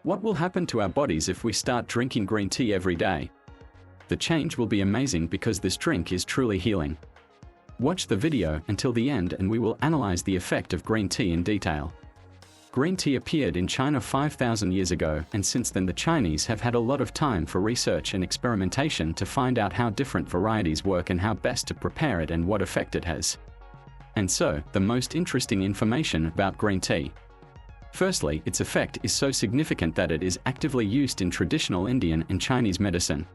What will happen to our bodies if we start drinking green tea every day? The change will be amazing because this drink is truly healing. Watch the video until the end and we will analyze the effect of green tea in detail. Green tea appeared in China 5,000 years ago, and since then the Chinese have had a lot of time for research and experimentation to find out how different varieties work and how best to prepare it and what effect it has. And so, the most interesting information about green tea. Firstly, its effect is so significant that it is actively used in traditional Indian and Chinese medicine.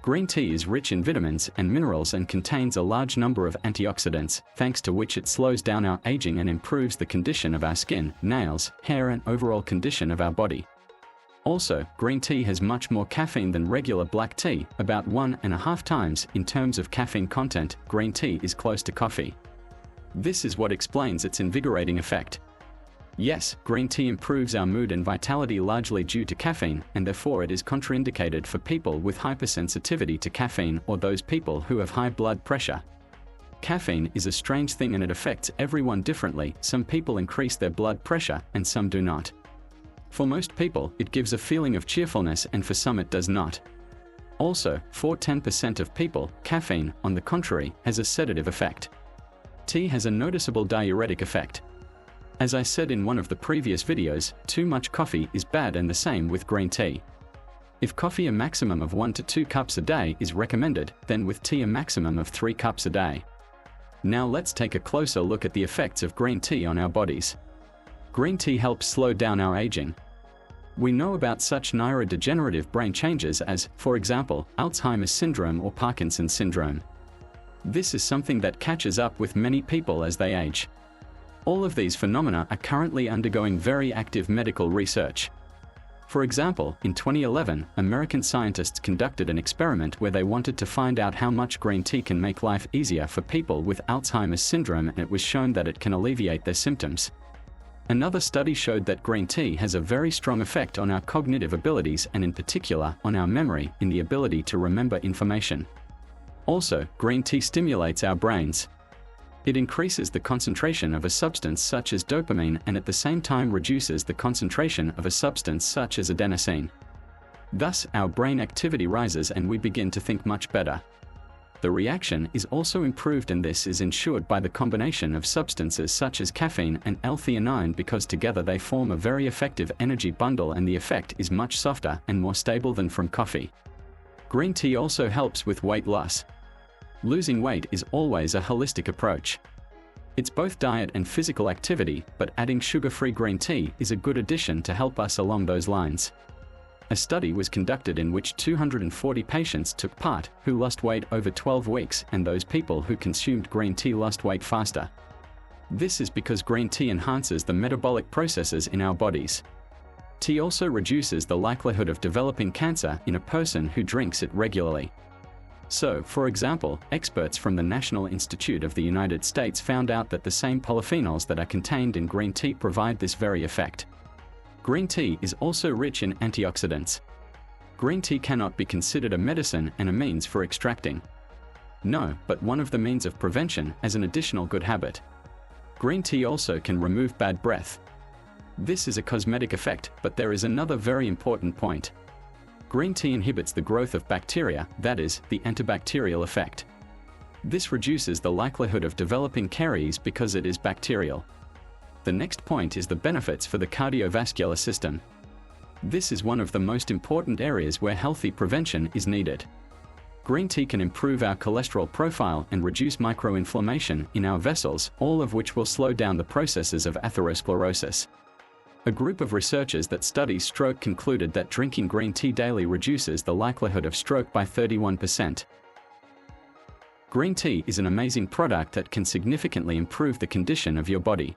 Green tea is rich in vitamins and minerals and contains a large number of antioxidants, thanks to which it slows down our aging and improves the condition of our skin, nails, hair and overall condition of our body. Also, green tea has much more caffeine than regular black tea, about 1.5 times. In terms of caffeine content, green tea is close to coffee. This is what explains its invigorating effect. Yes, green tea improves our mood and vitality largely due to caffeine, and therefore it is contraindicated for people with hypersensitivity to caffeine or those people who have high blood pressure. Caffeine is a strange thing and it affects everyone differently. Some people increase their blood pressure and some do not. For most people, it gives a feeling of cheerfulness and for some it does not. Also, for 10% of people, caffeine, on the contrary, has a sedative effect. Tea has a noticeable diuretic effect. As I said in one of the previous videos, too much coffee is bad and the same with green tea. If coffee a maximum of 1 to 2 cups a day is recommended, then with tea a maximum of 3 cups a day. Now let's take a closer look at the effects of green tea on our bodies. Green tea helps slow down our aging. We know about such neurodegenerative brain changes as, for example, Alzheimer's syndrome or Parkinson's syndrome. This is something that catches up with many people as they age. All of these phenomena are currently undergoing very active medical research. For example, in 2011, American scientists conducted an experiment where they wanted to find out how much green tea can make life easier for people with Alzheimer's syndrome, and it was shown that it can alleviate their symptoms. Another study showed that green tea has a very strong effect on our cognitive abilities and in particular on our memory, in the ability to remember information. Also, green tea stimulates our brains. It increases the concentration of a substance such as dopamine and at the same time reduces the concentration of a substance such as adenosine. Thus, our brain activity rises and we begin to think much better. The reaction is also improved, and this is ensured by the combination of substances such as caffeine and L-theanine, because together they form a very effective energy bundle and the effect is much softer and more stable than from coffee. Green tea also helps with weight loss. Losing weight is always a holistic approach. It's both diet and physical activity, but adding sugar-free green tea is a good addition to help us along those lines. A study was conducted in which 240 patients took part who lost weight over 12 weeks, and those people who consumed green tea lost weight faster. This is because green tea enhances the metabolic processes in our bodies. Tea also reduces the likelihood of developing cancer in a person who drinks it regularly. So, for example, experts from the National Institute of the United States found out that the same polyphenols that are contained in green tea provide this very effect. Green tea is also rich in antioxidants. Green tea cannot be considered a medicine and a means for extracting. No, but one of the means of prevention as an additional good habit. Green tea also can remove bad breath. This is a cosmetic effect, but there is another very important point. Green tea inhibits the growth of bacteria, that is, the antibacterial effect. This reduces the likelihood of developing caries because it is bacterial. The next point is the benefits for the cardiovascular system. This is one of the most important areas where healthy prevention is needed. Green tea can improve our cholesterol profile and reduce microinflammation in our vessels, all of which will slow down the processes of atherosclerosis. A group of researchers that studies stroke concluded that drinking green tea daily reduces the likelihood of stroke by 31%. Green tea is an amazing product that can significantly improve the condition of your body.